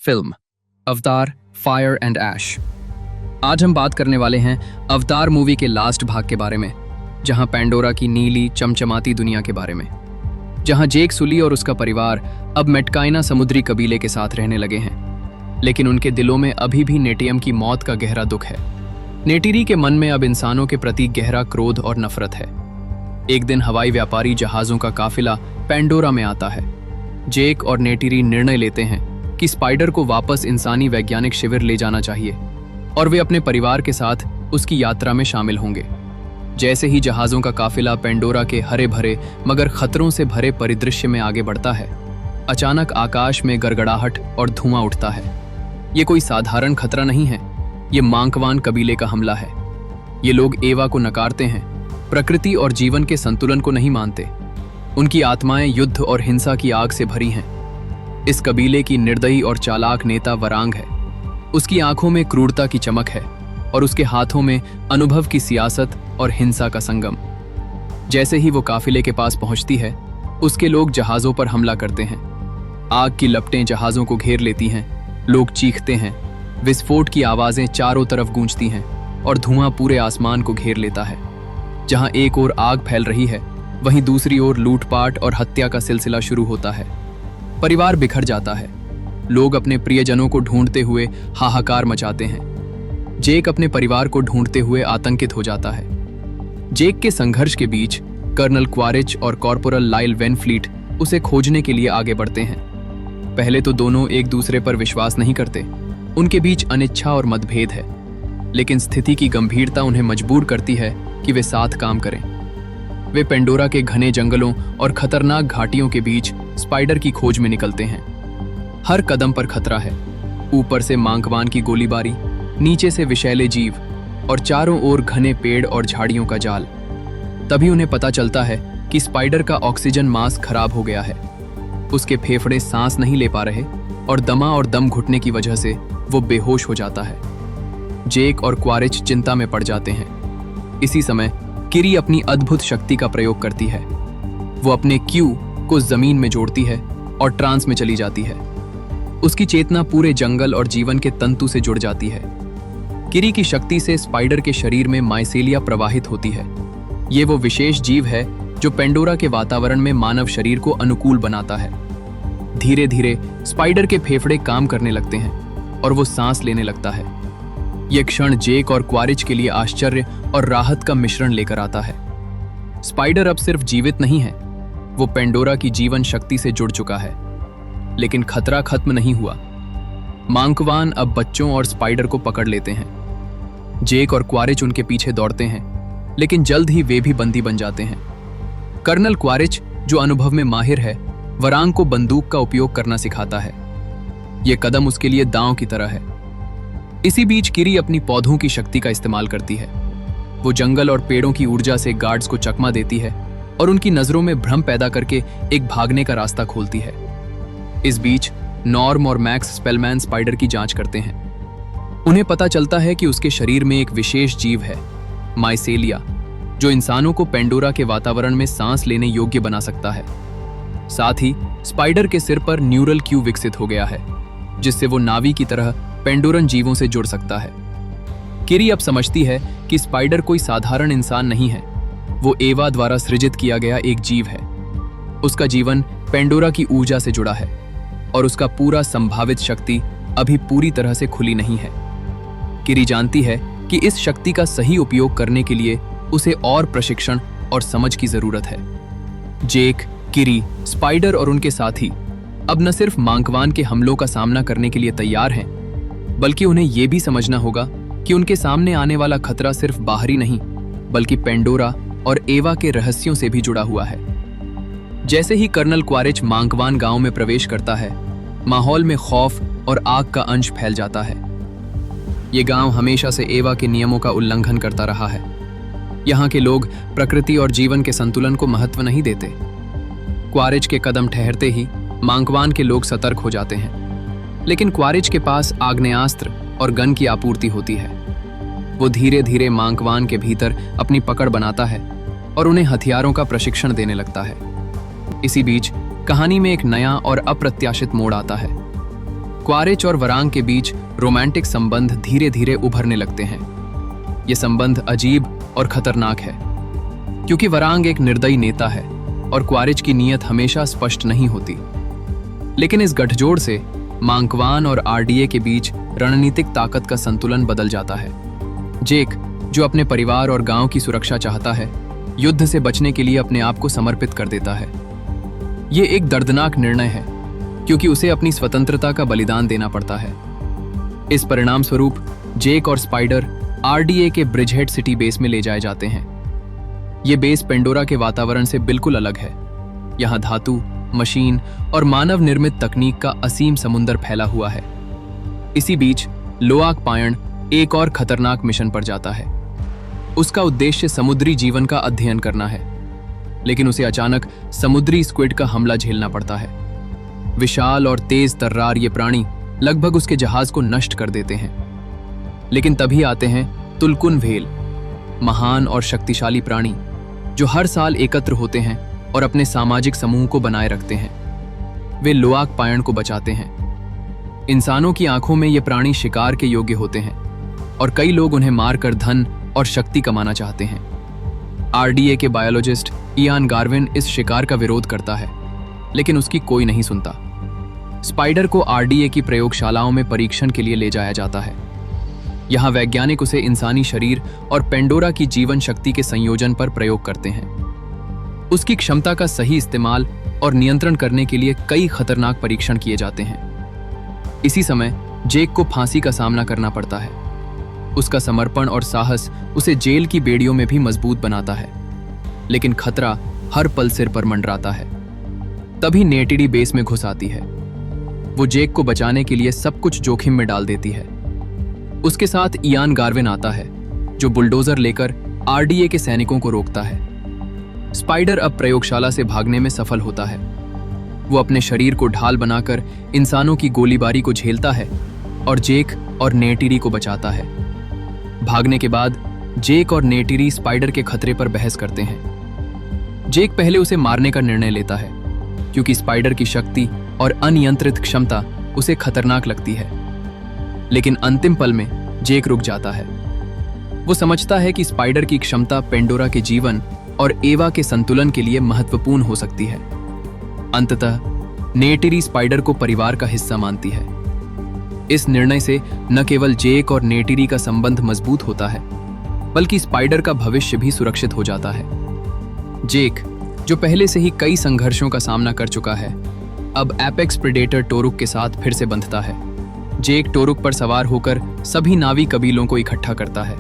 Film अवतार fire and ऐश। आज हम बात करने वाले हैं अवतार मूवी के लास्ट भाग के बारे में, जहां पैंडोरा की नीली चमचमाती दुनिया के बारे में, जहां जेक सुली और उसका परिवार अब मेटकाइना समुद्री कबीले के साथ रहने लगे हैं, लेकिन उनके दिलों में अभी भी नेटियम की मौत का गहरा दुख है। नेटिरी के मन में अब इंसानों के प्रति गहरा क्रोध और नफरत है। एक दिन हवाई व्यापारी जहाजों का काफिला पैंडोरा में आता है। जेक और नेटिरी निर्णय लेते हैं कि स्पाइडर को वापस इंसानी वैज्ञानिक शिविर ले जाना चाहिए और वे अपने परिवार के साथ उसकी यात्रा में शामिल होंगे। जैसे ही जहाजों का काफिला पैंडोरा के हरे भरे मगर खतरों से भरे परिदृश्य में आगे बढ़ता है, अचानक आकाश में गड़गड़ाहट और धुआं उठता है। ये कोई साधारण खतरा नहीं है, ये मांकवान कबीले का हमला है। ये लोग एवा को नकारते हैं, प्रकृति और जीवन के संतुलन को नहीं मानते। उनकी आत्माएं युद्ध और हिंसा की आग से भरी हैं। इस कबीले की निर्दयी और चालाक नेता वरांग है। उसकी आंखों में क्रूरता की चमक है और उसके हाथों में अनुभव की सियासत और हिंसा का संगम। जैसे ही वो काफिले के पास पहुंचती है, उसके लोग जहाजों पर हमला करते हैं। आग की लपटें जहाजों को घेर लेती हैं, लोग चीखते हैं, विस्फोट की आवाजें चारों तरफ गूंजती हैं और धुआं पूरे आसमान को घेर लेता है। जहां एक ओर आग फैल रही है, वहीं दूसरी ओर लूटपाट और हत्या का सिलसिला शुरू होता है। परिवार बिखर जाता है। लोग अपने प्रियजनों को ढूंढते हुए हाहाकार मचाते हैं। जेक अपने परिवार को ढूंढते हुए आतंकित हो जाता है। जेक के संघर्ष के बीच कर्नल क्वारिच और कॉर्पोरल लाइल वेनफ्लीट उसे खोजने के लिए आगे बढ़ते हैं। पहले तो दोनों एक दूसरे पर विश्वास नहीं करते, उनके बीच अनिच्छा और मतभेद है, लेकिन स्थिति की गंभीरता उन्हें मजबूर करती है कि वे साथ काम करें। वे पेंडोरा के घने जंगलों और खतरनाक घाटियों के बीच स्पाइडर की खोज में निकलते हैं। हर कदम पर खतरा है। ऊपर से मांकवान की गोलीबारी, नीचे से विषैले जीव और चारों ओर घने पेड़ और झाड़ियों का जाल। तभी उन्हें पता चलता है कि स्पाइडर का ऑक्सीजन मास्क खराब हो गया है। उसके फेफड़े सांस नहीं ले पा रहे और दमा और दम घुटने की वजह से वो बेहोश हो जाता है। जेक और क्वारिच चिंता में पड़ जाते हैं। इसी समय किरी अपनी अद्भुत शक्ति का प्रयोग करती है। वो अपने क्यू को जमीन में जोड़ती है और ट्रांस में चली जाती है। उसकी चेतना पूरे जंगल और जीवन के तंतु से जुड़ जाती है। किरी की शक्ति से स्पाइडर के शरीर में माइसेलिया प्रवाहित होती है। ये वो विशेष जीव है जो पेंडोरा के वातावरण में मानव शरीर को अनुकूल बनाता है। धीरे धीरे स्पाइडर के फेफड़े काम करने लगते हैं और वो सांस लेने लगता है। यह क्षण जेक और क्वारिच के लिए आश्चर्य और राहत का मिश्रण लेकर आता है। स्पाइडर अब सिर्फ जीवित नहीं है, वो पेंडोरा की जीवन शक्ति से जुड़ चुका है। लेकिन खतरा खत्म नहीं हुआ। मांकवान अब बच्चों और स्पाइडर को पकड़ लेते हैं। जेक और क्वारिच उनके पीछे दौड़ते हैं, लेकिन जल्द ही वे भी बंदी बन जाते हैं। कर्नल क्वारिच, जो अनुभव में माहिर है, वरांग को बंदूक का उपयोग करना सिखाता है। यह कदम उसके लिए दांव की तरह है। इसी बीच किरी अपनी पौधों की शक्ति का इस्तेमाल करती है। वो जंगल और पेड़ों की ऊर्जा से गार्ड्स को चकमा देती है और उनकी नजरों में भ्रम पैदा करके एक भागने का रास्ता खोलती है। इस बीच नॉर्म और मैक्स स्पेलमैन स्पाइडर की जांच करते हैं। उन्हें पता चलता है कि उसके शरीर में एक विशेष जीव है, माइसेलिया, जो इंसानों को पेंडोरा के वातावरण में सांस लेने योग्य बना सकता है। साथ ही स्पाइडर के सिर पर न्यूरल क्यू विकसित हो गया है, जिससे वो नावी की तरह पेंडोरन जीवों से जुड़ सकता है। किरी अब समझती है कि स्पाइडर कोई साधारण इंसान नहीं है, वो एवा द्वारा सृजित किया गया एक जीव है। उसका जीवन पेंडोरा की ऊर्जा से जुड़ा है और उसका पूरा संभावित शक्ति अभी पूरी तरह से खुली नहीं है। किरी जानती है कि इस शक्ति का सही उपयोग करने के लिए उसे और प्रशिक्षण और समझ की जरूरत है। जेक, किरी, स्पाइडर और उनके साथी अब न सिर्फ मांकवान के हमलों का सामना करने के लिए तैयार हैं, बल्कि उन्हें यह भी समझना होगा कि उनके सामने आने वाला खतरा सिर्फ बाहरी नहीं, बल्कि पेंडोरा और एवा के रहस्यों से भी जुड़ा हुआ है। जैसे ही कर्नल क्वारिच मांकवान गांव में प्रवेश करता है, माहौल में खौफ और आग का अंश फैल जाता है। ये गांव हमेशा से एवा के नियमों का उल्लंघन करता रहा है। यहाँ के लोग प्रकृति और जीवन के संतुलन को महत्व नहीं देते। क्वारिच के कदम ठहरते ही मांकवान के लोग सतर्क हो जाते हैं, लेकिन क्वारिच के पास आग्नेयास्त्र और गन की आपूर्ति होती है। वो धीरे धीरे मांकवान के भीतर अपनी पकड़ बनाता है और उन्हें हथियारों का प्रशिक्षण देने लगता है। इसी बीच कहानी में एक नया और अप्रत्याशित मोड़ आता है। क्वारिच और वरांग के बीच रोमांटिक संबंध धीरे धीरे उभरने लगते हैं। ये संबंध अजीब और खतरनाक है, क्योंकि वरांग एक निर्दयी नेता है और क्वारिच की नीयत हमेशा स्पष्ट नहीं होती। लेकिन इस गठजोड़ से मांकवान और आरडीए के बीच रणनीतिक ताकत का संतुलन बदल जाता है। जेक, जो अपने परिवार और गांव की सुरक्षा चाहता है, युद्ध से बचने के लिए अपने आप को समर्पित कर देता है। ये एक दर्दनाक निर्णय है, क्योंकि उसे अपनी स्वतंत्रता का बलिदान देना पड़ता है। इस परिणाम स्वरूप जेक और स्पाइडर आरडीए के ब्रिजहेड सिटी बेस में ले जाए जाते हैं। ये बेस पेंडोरा के वातावरण से बिल्कुल अलग है। यहाँ धातु, मशीन और मानव निर्मित तकनीक का असीम समुंदर फैला हुआ है। इसी बीच लोआक पायण एक और खतरनाक मिशन पर जाता है। उसका उद्देश्य समुद्री जीवन का अध्ययन करना है, लेकिन उसे अचानक समुद्री स्क्विड का हमला झेलना पड़ता है। विशाल और तेज तर्रार ये प्राणी लगभग उसके जहाज को नष्ट कर देते हैं। लेकिन तभी आते हैं तुलकुन व्हेल, महान और शक्तिशाली प्राणी जो हर साल एकत्र होते हैं और अपने सामाजिक समूह को बनाए रखते हैं। वे लोआक पायण को बचाते हैं। इंसानों की आंखों में ये प्राणी शिकार के योग्य होते हैं और कई लोग उन्हें मारकर धन और शक्ति कमाना चाहते हैं। आरडीए के बायोलॉजिस्ट इयान गार्विन इस शिकार का विरोध करता है, लेकिन उसकी कोई नहीं सुनता। स्पाइडर को आरडीए की प्रयोगशालाओं में परीक्षण के लिए ले जाया जाता है। यहाँ वैज्ञानिक उसे इंसानी शरीर और पेंडोरा की जीवन शक्ति के संयोजन पर प्रयोग करते हैं। उसकी क्षमता का सही इस्तेमाल और नियंत्रण करने के लिए कई खतरनाक परीक्षण किए जाते हैं। इसी समय जेक को फांसी का सामना करना पड़ता है। उसका समर्पण और साहस उसे जेल की बेड़ियों में भी मजबूत बनाता है, लेकिन खतरा हर पल सिर पर मंडराता है। तभी नेटिडी बेस में घुस आती है। वो जेक को बचाने के लिए सब कुछ जोखिम में डाल देती है। उसके साथ इयान गार्विन आता है, जो बुलडोजर लेकर आरडीए के सैनिकों को रोकता है। स्पाइडर अब प्रयोगशाला से भागने में सफल होता है। वो अपने शरीर को ढाल बनाकर इंसानों की गोलीबारी को झेलता है और जेक और नेटिरी को बचाता है। भागने के बाद जेक और नेटिरी स्पाइडर के खतरे पर बहस करते हैं। जेक पहले उसे मारने का निर्णय लेता है, क्योंकि स्पाइडर की शक्ति और अनियंत्रित क्षमता उसे खतरनाक लगती है। लेकिन अंतिम पल में जेक रुक जाता है। वो समझता है कि स्पाइडर की क्षमता पेंडोरा के जीवन और एवा के संतुलन के लिए महत्वपूर्ण हो सकती है। अंततः नेटिरी स्पाइडर को परिवार का हिस्सा मानती है। इस निर्णय से न केवल जेक और नेटिरी का संबंध मजबूत होता है, बल्कि स्पाइडर का भविष्य भी सुरक्षित हो जाता है। जेक, जो पहले से ही कई संघर्षों का सामना कर चुका है, अब एपेक्स प्रेडेटर टोरुक के साथ फिर से बंधता है। जेक टोरुक पर सवार होकर सभी नावी कबीलों को इकट्ठा करता है।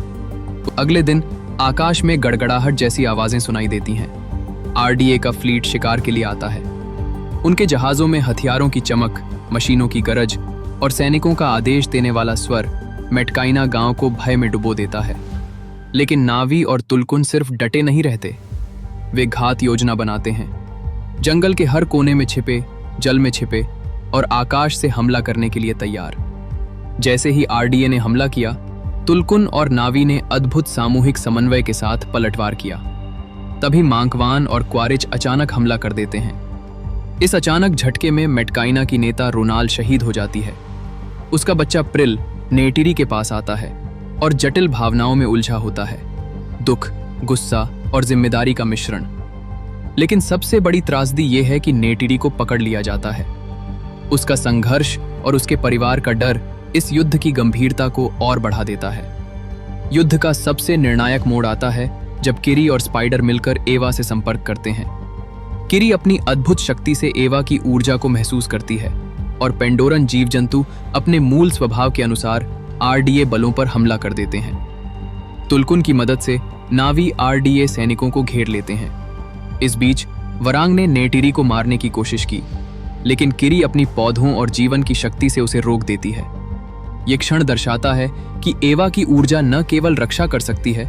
तो अगले दिन आकाश में गड़गड़ाहट जैसी आवाजें सुनाई देती हैं। आरडीए का फ्लीट शिकार के लिए आता है। उनके जहाजों में हथियारों की चमक, मशीनों की गरज और सैनिकों का आदेश देने वाला स्वर मेटकाइना गांव को भय में डुबो देता है। लेकिन नावी और तुलकुन सिर्फ डटे नहीं रहते, वे घात योजना बनाते हैं। जंगल के हर कोने में छिपे, जल में छिपे और आकाश से हमला करने के लिए तैयार। जैसे ही आरडीए ने हमला किया, तुलकुन और नावी ने अद्भुत सामूहिक समन्वय के साथ पलटवार किया। तभी मांकवान और क्वारिच अचानक हमला कर देते हैं। इस अचानक झटके में मेटकाइना की नेता रोनाल शहीद हो जाती है। उसका बच्चा प्रिल नेटिरी के पास आता है और जटिल भावनाओं में उलझा होता है, दुख, गुस्सा और जिम्मेदारी का मिश्रण। लेकिन सबसे बड़ी त्रासदी यह है कि नेटिरी को पकड़ लिया जाता है। उसका संघर्ष और उसके परिवार का डर इस युद्ध की गंभीरता को और बढ़ा देता है। युद्ध का सबसे निर्णायक मोड़ आता है जब किरी और स्पाइडर मिलकर एवा से संपर्क करते हैं। किरी अपनी अद्भुत शक्ति से एवा की ऊर्जा को महसूस करती है और पेंडोरन जीव जंतु अपने मूल स्वभाव के अनुसार आरडीए बलों पर हमला कर देते हैं। तुलकुन की मदद से नावी आरडीए सैनिकों को घेर लेते हैं। इस बीच वरांग ने नेटिरी को मारने की कोशिश की, लेकिन किरी अपनी पौधों और जीवन की शक्ति से उसे रोक देती है। ये क्षण दर्शाता है कि एवा की ऊर्जा न केवल रक्षा कर सकती है,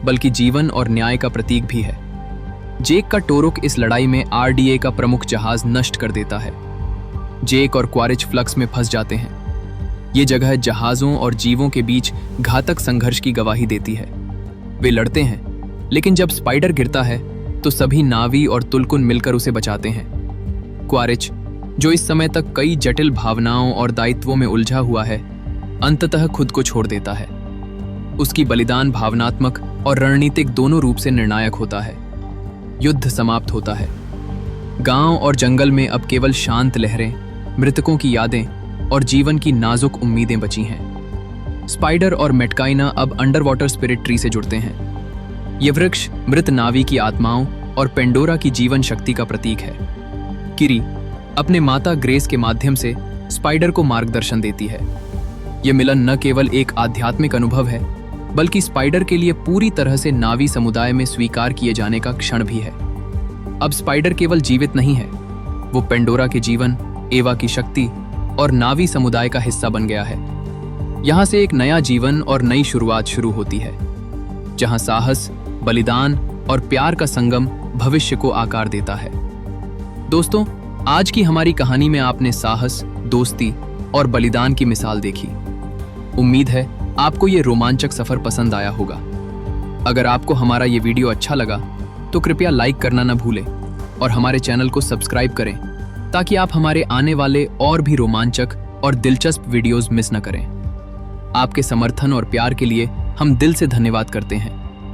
बल्कि जीवन और न्याय का प्रतीक भी है। जेक का टोरुक इस लड़ाई में आरडीए का प्रमुख जहाज नष्ट कर देता है। जेक और क्वारिच फ्लक्स में फंस जाते हैं। ये जगह जहाजों और जीवों के बीच घातक संघर्ष की गवाही देती है। वे लड़ते हैं, लेकिन जब स्पाइडर गिरता है तो सभी नावी और तुलकुन मिलकर उसे बचाते हैं। क्वारिच, जो इस समय तक कई जटिल भावनाओं और दायित्वों में उलझा हुआ है, अंततः खुद को छोड़ देता है। उसकी बलिदान भावनात्मक और रणनीतिक दोनों रूप से निर्णायक होता है। युद्ध समाप्त होता है। गांव और जंगल में अब केवल शांत लहरें, मृतकों की यादें और जीवन की नाजुक उम्मीदें बची हैं। स्पाइडर और मेटकाइना अब अंडर वाटर स्पिरिट ट्री से जुड़ते हैं। ये वृक्ष मृत नावी की आत्माओं और पेंडोरा की जीवन शक्ति का प्रतीक है। किरी अपने माता ग्रेस के माध्यम से स्पाइडर को मार्गदर्शन देती है। यह मिलन न केवल एक आध्यात्मिक अनुभव है, बल्कि स्पाइडर के लिए पूरी तरह से नावी समुदाय में स्वीकार किए जाने का क्षण भी है। अब स्पाइडर केवल जीवित नहीं है, वो पेंडोरा के जीवन, एवा की शक्ति और नावी समुदाय का हिस्सा बन गया है। यहाँ से एक नया जीवन और नई शुरुआत शुरू होती है, जहाँ साहस, बलिदान और प्यार का संगम भविष्य को आकार देता है। दोस्तों, आज की हमारी कहानी में आपने साहस, दोस्ती और बलिदान की मिसाल देखी। उम्मीद है आपको ये रोमांचक सफर पसंद आया होगा। अगर आपको हमारा ये वीडियो अच्छा लगा तो कृपया लाइक करना न भूलें और हमारे चैनल को सब्सक्राइब करें, ताकि आप हमारे आने वाले और भी रोमांचक और दिलचस्प वीडियोस मिस न करें। आपके समर्थन और प्यार के लिए हम दिल से धन्यवाद करते हैं।